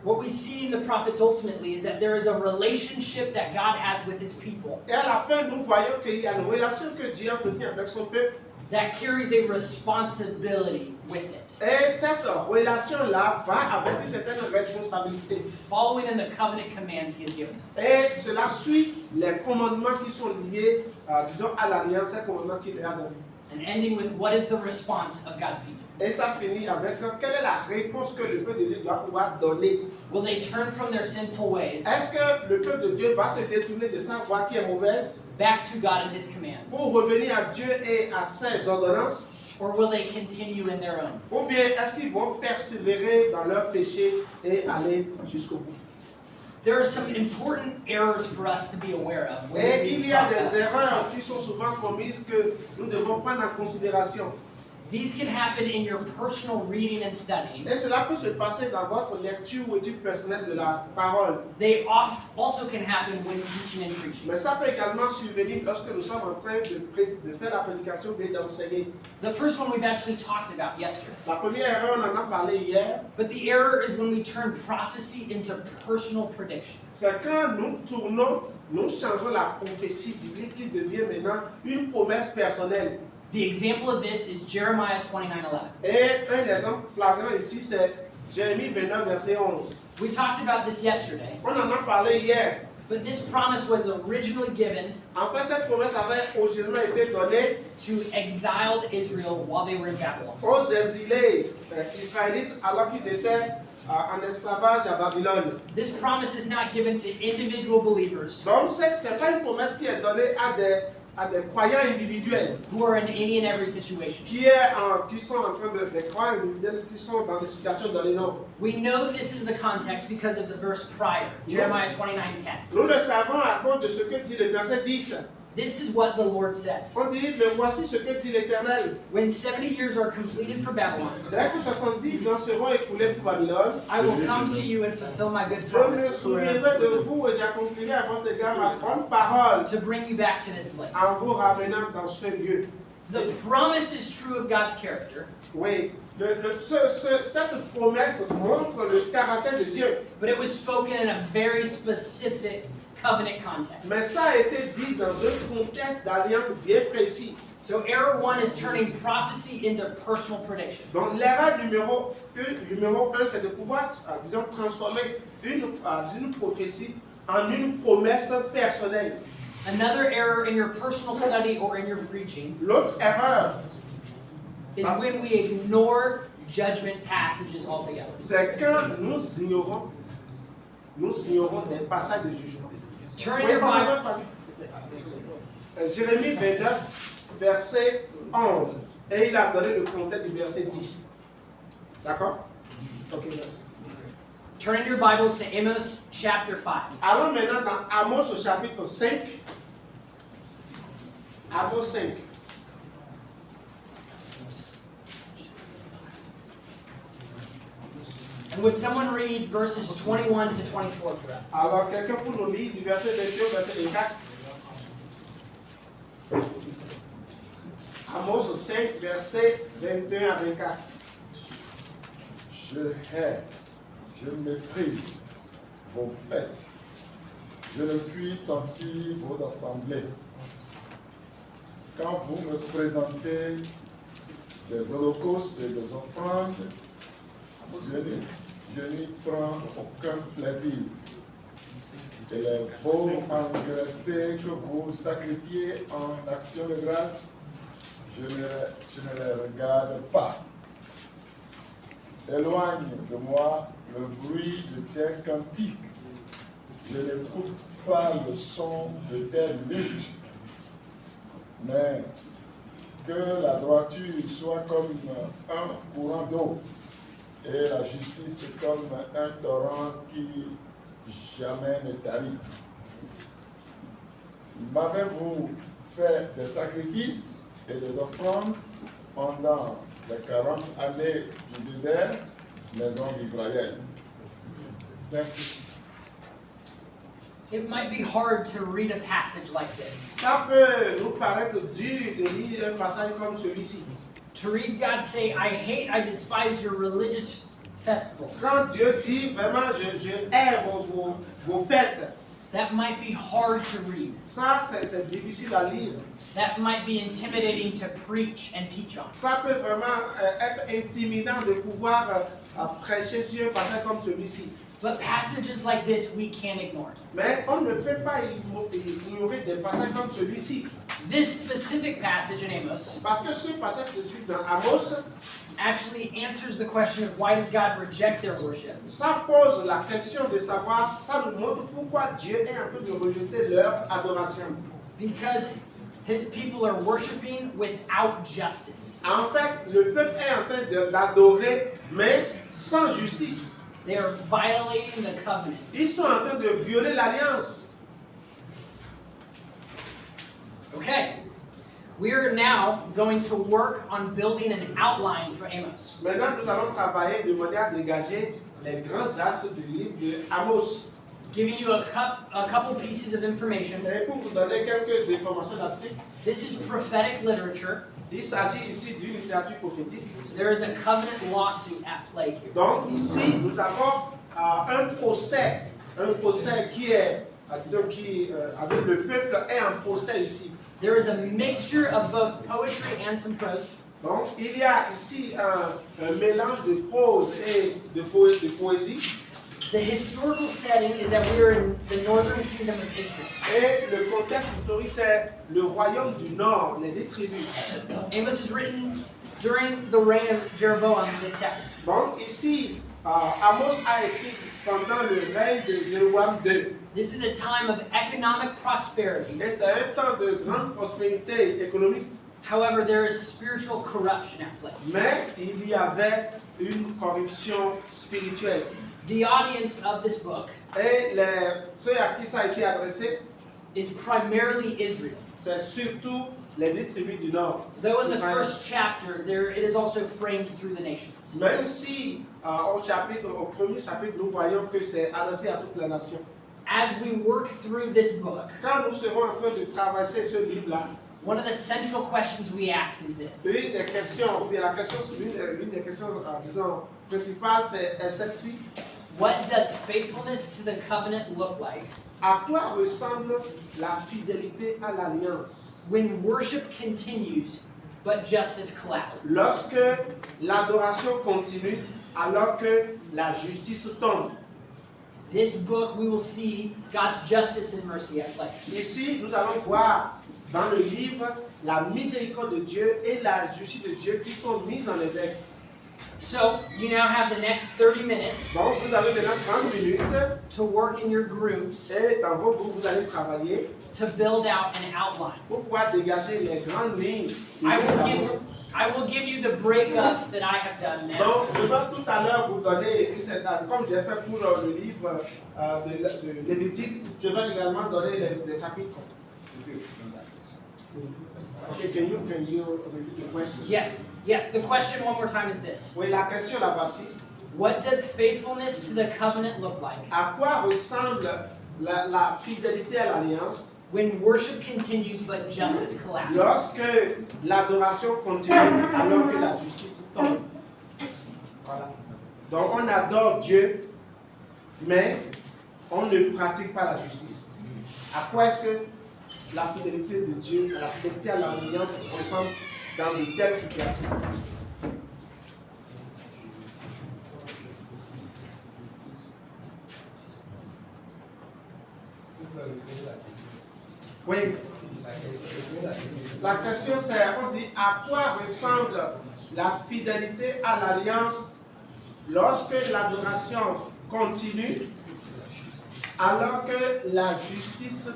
what we see in the prophets ultimately is that there is a relationship that God has with his people Et à la fin, nous voyons qu'il y a une relation que Dieu entretient avec son peuple. that carries a responsibility with it. Et cette relation-là va avec une certaine responsabilité. Following in the covenant commands he has given them. Et cela suit les commandements qui sont liés, disons, à l'alliance, ces commandements qu'il a donnés. And ending with what is the response of God's people? Et ça finit avec quelle est la réponse que le peuple de Dieu doit pouvoir donner. Will they turn from their sinful ways Est-ce que le peuple de Dieu va se détourner de sa voie qui est mauvaise back to God and his commands? pour revenir à Dieu et à ses ordonnances? Or will they continue in their own? Ou bien est-ce qu'ils vont persévérer dans leur péché et aller jusqu'au bout? There are some important errors for us to be aware of. when we Et read il the y a prophets. des erreurs qui sont souvent commises que nous devons prendre en considération. These can happen in your personal reading and studying. Et cela peut se passer dans votre lecture ou étude personnelle de la parole. They also can happen when teaching and preaching. Mais ça peut également survenir lorsque nous sommes en train de faire la prédication ou bien d'enseigner. The first one we've actually talked about yesterday. La première erreur, on en a parlé hier, But the error is when we turn prophecy into personal prediction. c'est quand nous changeons la prophétie biblique qui devient maintenant une promesse personnelle. The example of this is Jeremiah 29:11. Et un exemple flagrant ici, c'est Jérémie 29, verset 11. We talked about this yesterday, On en a parlé hier. but this promise was originally given En fait, cette promesse avait originellement été donnée to exiled Israel while they were in Babylon. aux exilés israélites alors qu'ils étaient en esclavage à Babylone. This promise is not given to individual believers Donc, ce n'est pas une promesse qui est donnée à des croyants individuels who are in any and every situation. qui sont en train des croyants individuels qui sont dans des situations données. Non. We know this is the context because of the verse prior, Jeremiah 29:10. Nous le savons à cause de ce que dit le verset 10. This is what the Lord says. On dit, mais voici ce que dit l'Éternel. When 70 years are completed for Babylon, Dès que 70 ans seront écoulés pour Babylone, I will come to you and fulfill my good je me promise souviendrai de vous et j'accomplirai à votre égard ma bonne parole to bring you back to this place. en vous ramenant dans ce lieu. The promise is true of God's character, Oui, cette promesse montre le caractère de Dieu. but it was spoken in a very specific covenant context. Mais ça a été dit dans un contexte d'alliance bien précis. So error one is turning prophecy into personal prediction. Donc l'erreur numéro 1, c'est de pouvoir, disons, transformer une prophétie en une promesse personnelle. Another error in your personal study or in your preaching L'autre erreur, is when we ignore judgment passages altogether. c'est quand nous ignorons des passages de jugement. Turn your Bible. Jérémie 29, verset 11. Et il a donné le contexte du verset 10. D'accord? Ok, merci. Turn in your Bibles to Amos chapter 5. Allons maintenant dans Amos au chapitre 5. Amos 5. And would someone read verses 21 to 24 for us? Alors, quelqu'un pour nous lire du verset 21 au verset 24. Amos 5, verset 21 à 24. Je hais, je méprise vos fêtes. Je ne puis sentir vos assemblées. Quand vous me présentez des holocaustes et des offrandes, je n'y prends aucun plaisir. Et les veaux engraissés que vous sacrifiez en action de grâce, je ne les regarde pas. Éloigne de moi le bruit de tes cantiques. Je n'écoute pas le son de tes luttes. Mais que la droiture soit comme un courant d'eau et la justice comme un torrent qui jamais ne tarit. M'avez-vous fait des sacrifices et des offrandes pendant les 40 années du désert, maison d'Israël? Merci. It might be hard to read a passage like this. Ça peut nous paraître dur de lire un passage comme celui-ci. To read God say, I hate, I despise your religious festivals. Quand Dieu dit vraiment, je hais vos fêtes, That might be hard to read. ça c'est difficile à lire. That might be intimidating to preach and teach on. Ça peut vraiment être intimidant de pouvoir prêcher sur un passage comme celui-ci. But passages like this we can't ignore. Mais on ne peut pas ignorer des passages comme celui-ci. This specific passage in Amos Parce que ce passage spécifique dans Amos, actually answers the question of why does God reject their worship? ça pose la question de savoir, ça nous montre pourquoi Dieu est en train de rejeter leur adoration. Because his people are worshiping without justice. En fait, le peuple est en train d'adorer, mais sans justice. They are violating the covenant. Ils sont en train de violer l'alliance. Okay, we are now going to work on building an outline for Amos. Maintenant, nous allons travailler de manière à dégager les grands axes du livre de Amos. Giving you a couple pieces of information. Et pour vous donner quelques informations là-dessus, This is prophetic literature. il s'agit ici d'une littérature prophétique. So there is a covenant lawsuit at play here. Donc ici, nous avons un procès qui est, disons, avec le peuple est en procès ici. There is a mixture of both poetry and some prose. Donc il y a ici un mélange de prose et de poésie. The historical setting is that we are in the northern kingdom of Israel. Et le contexte historique, c'est le royaume du Nord, les 10 tribus. Amos is written during the reign of Jeroboam II. Donc ici, Amos a écrit pendant le règne de Jéroboam II. This is a time of economic prosperity. Et c'est un temps de grande prospérité économique. However, there is spiritual corruption at play. Mais il y avait une corruption spirituelle. The audience of this book Et ceux à qui ça a été adressé, is primarily Israel. c'est surtout les 10 tribus du Nord. Though in the Israël. first chapter, it is also framed through the nations. Même si au premier chapitre, nous voyons que c'est adressé à toute la nation. As we work through this book, Quand nous serons en train de traverser ce livre-là, one of the central questions we ask is this. une des questions, ou bien l'une des questions, disons, principales, c'est celle-ci. What does faithfulness to the covenant look like À quoi ressemble la fidélité à l'alliance when worship continues but justice collapses? lorsque l'adoration continue alors que la justice tombe? This book, we will see God's justice and mercy at play. Ici, nous allons voir dans le livre la miséricorde de Dieu et la justice de Dieu qui sont mises en exergue. So, you now have the next 30 minutes Donc, vous avez maintenant 30 minutes to work in your groups et dans vos groupes, vous allez travailler to build out an outline. pour pouvoir dégager les grandes lignes. I will give you the breakups that I have done now. Donc, je vais tout à l'heure vous donner, comme j'ai fait pour le livre de Lévitique, je vais également donner les chapitres. Okay, can you repeat the question? Yes, the question one more time is this. Oui, la question là voici. What does faithfulness to the covenant look like À quoi ressemble la fidélité à l'alliance when worship continues but justice collapses? lorsque l'adoration continue alors que la justice tombe? Voilà. Donc on adore Dieu, mais on ne pratique pas la justice. À quoi est-ce que la fidélité de Dieu, la fidélité à l'alliance ressemble dans de telles situations? Oui. La question c'est, on dit, à quoi ressemble la fidélité à l'alliance lorsque l'adoration continue alors que la justice